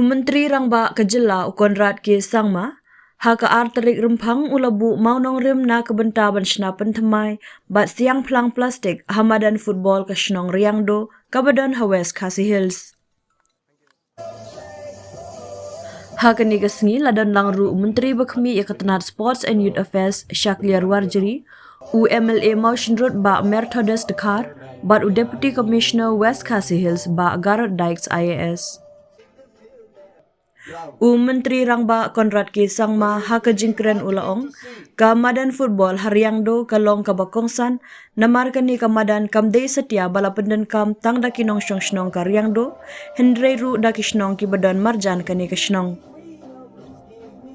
Menteri Rangba Kejela Konrad K. Sangma, haka arterik rempang ulabu maunong rim na kebenta ban senapan temai, bat siang pelang plastik hamadan football ke senong Riangdo, kabadan Hawes Khasi Hills. Haka ni kesengi ladan langru Menteri Bekemi Ikatanat Sports and Youth Affairs Syakliar Warjeri, UMLA Motion Road ba Merthodes Dekar, bat Deputy Commissioner West Khasi Hills ba Garrett Dykes IAS. Menteri Rangba Konrad K. Sangma haka jingkren ulaong ka madan football Riangdo kalong kabakongsan namarkan ni kamadan kamdei setia bala penden kam tang daki nong snong ka Riangdo hendrei ru daki snong ki badan marjan kani ka snong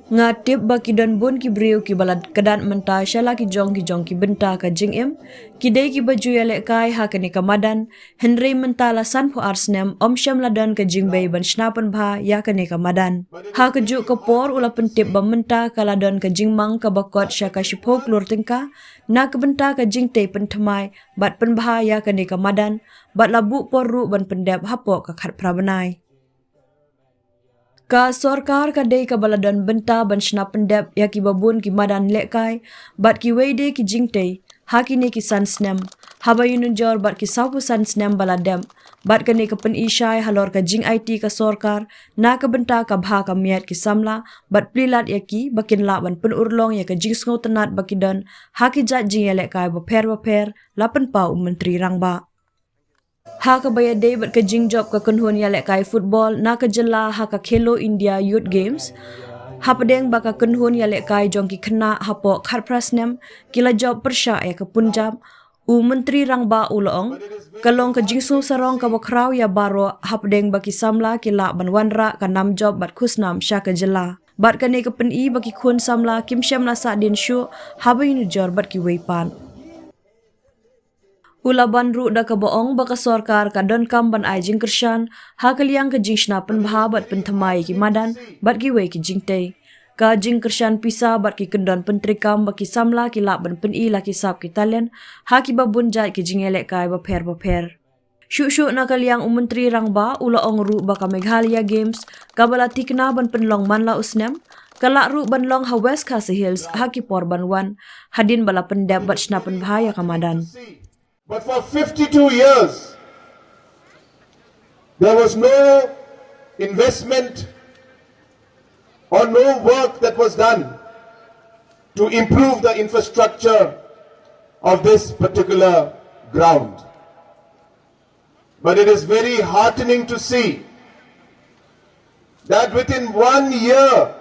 ngatip baki dan bun ki briu ki balad kedan menta syala ki jong ki benta ka jingim ki dei ki baju ialehkai haka ni kamadan hendrei menta lasan po arsnem om syam ladan ka jingbei ban senapan bha ya kani kamadan ha ke juk ke por ula pentip bamenta ka ladan ka jingmang ka bakot syaka shipo klur tingka na ke benta ka jingtei pentemai bat pynbha ya kani kamadan bat labu por ru ban pendep hapo ka khat prabanai ka sorkar ka dei ka baladan benta ban senapan dep ya ki babun ki madan ialehkai bat ki weide ki jingtei haki ne ki sansnem haba yununjor bat ki sapu sansnem baladem bat ka ne ka pen isyai halor ka jing IT ka sorkar na ka benta ka bha ka miat ki samla bat plilat ya ki bakin la ban pen urlong ya ka jing sngo tenat bakidan haki jat jing ialehkai baper lapan pa Menteri Rangba. Ha ka baya day bat ka jing job ka kunhun ialehkai football na ka jela ha ka Khelo India Youth Games. Ha padeng baka kunhun ialehkai jong ki kena hapo khat prasnem kila job persya ya ka Punjab. Menteri Rangba ulaong kalong ka jingsu sarong ka bakrau ya baro ha padeng baki samla kila banwanra ka nam job bat khusnam sya ka jela. Bat ka ne ka peni baki khun samla kim syam la sa din syu haba inu jor bat ki weipan. Ula banru da ka boong baka sorkar ka don kam ban ai jing kershan ha kaliang ka jing senapan bha bat pentamai ki madan bat ki wei ki jingtei ka jing kershan pisa bat ki kendon pentri kam baki samla ki lak ban pen i laki sap ki talen ha ki babun jat ki jing ialehkai baper syuk na kaliang Menteri Rangba ula ong ru baka Meghalaya Games ka balati kena ban penlong manla usnem kalak ru ban long Hawes Khasi Hills ha ki por ban wan hadin bala pendep bat senapan bha ya kamadan. But for 52 years, there was no investment or no work that was done to improve the infrastructure of this particular ground. But it is very heartening to see that within 1 year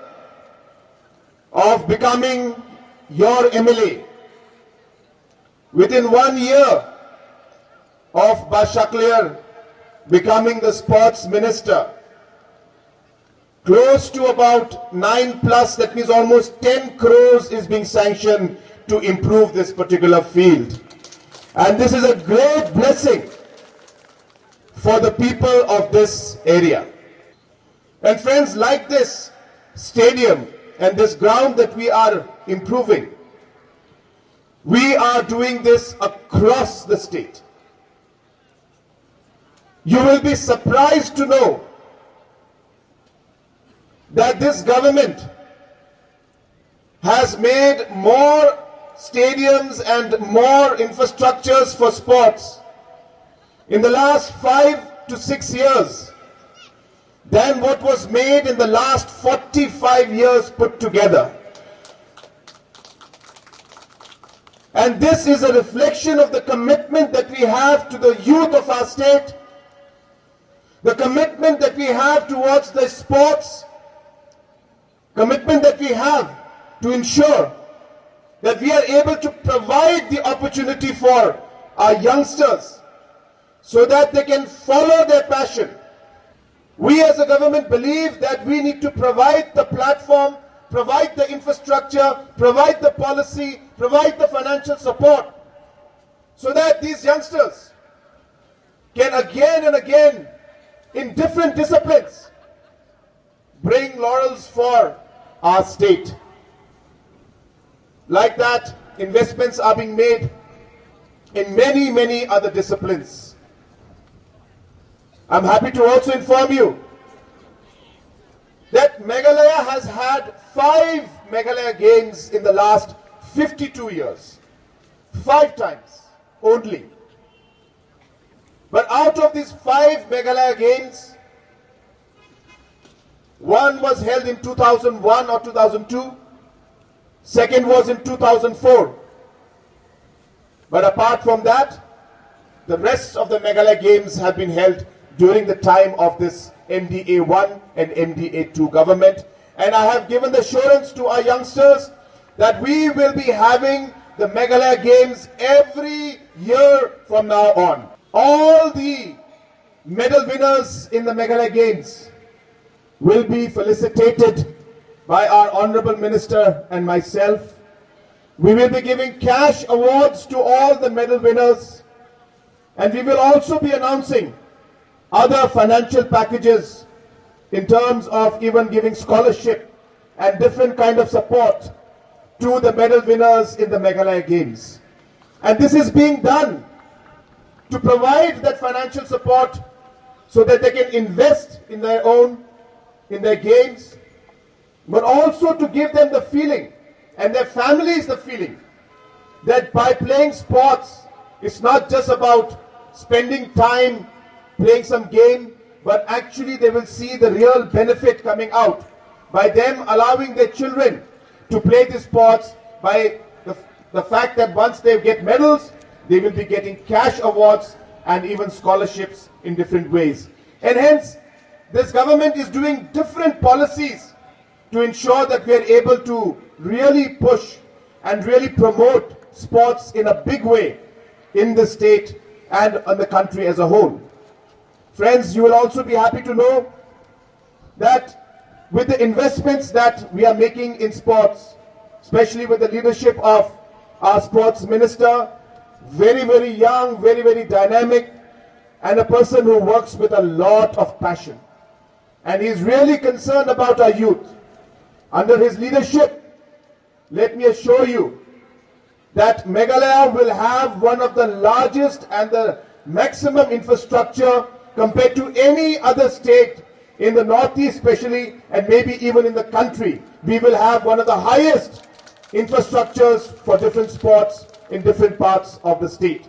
of becoming your MLA, within 1 year of Syakliar becoming the sports minister, close to about 9+, that means almost 10 crores is being sanctioned to improve this particular field. And this is a great blessing for the people of this area. And friends, like this stadium and this ground that we are improving, we are doing this across the state. You will be surprised to know that this government has made more stadiums and more infrastructures for sports in the last 5 to 6 years than what was made in the last 45 years put together. And this is a reflection of the commitment that we have to the youth of our state, the commitment that we have towards the sports, commitment that we have to ensure that we are able to provide the opportunity for our youngsters so that they can follow their passion. We as a government believe that we need to provide the platform, provide the infrastructure, provide the policy, provide the financial support so that these youngsters can again and again in different disciplines bring laurels for our state. Like that, investments are being made in many other disciplines. I'm happy to also inform you that Meghalaya has had 5 Meghalaya Games in the last 52 years. 5 times only. But out of these 5 Meghalaya Games, one was held in 2001 or 2002, second was in 2004. But apart from that, the rest of the Meghalaya Games have been held during the time of this MDA-1 and MDA-2 government. And I have given the assurance to our youngsters that we will be having the Meghalaya Games every year from now on. All the medal winners in the Meghalaya Games will be felicitated by our Honorable Minister and myself. We will be giving cash awards to all the medal winners, and we will also be announcing other financial packages in terms of even giving scholarship and different kind of support to the medal winners in the Meghalaya Games. And this is being done to provide that financial support so that they can invest in their games, but also to give them the feeling and their families the feeling that by playing sports, it's not just about spending time playing some game, but actually they will see the real benefit coming out by them allowing their children to play these sports, by the fact that once they get medals, they will be getting cash awards and even scholarships in different ways. And hence, this government is doing different policies to ensure that we are able to really push and really promote sports in a big way in the state and in the country as a whole. Friends, you will also be happy to know that with the investments that we are making in sports, especially with the leadership of our sports minister, very, very young, very, very dynamic, and a person who works with a lot of passion. And he is really concerned about our youth. Under his leadership, let me assure you that Meghalaya will have one of the largest and the maximum infrastructure compared to any other state in the northeast especially, and maybe even in the country. We will have one of the highest infrastructures for different sports in different parts of the state.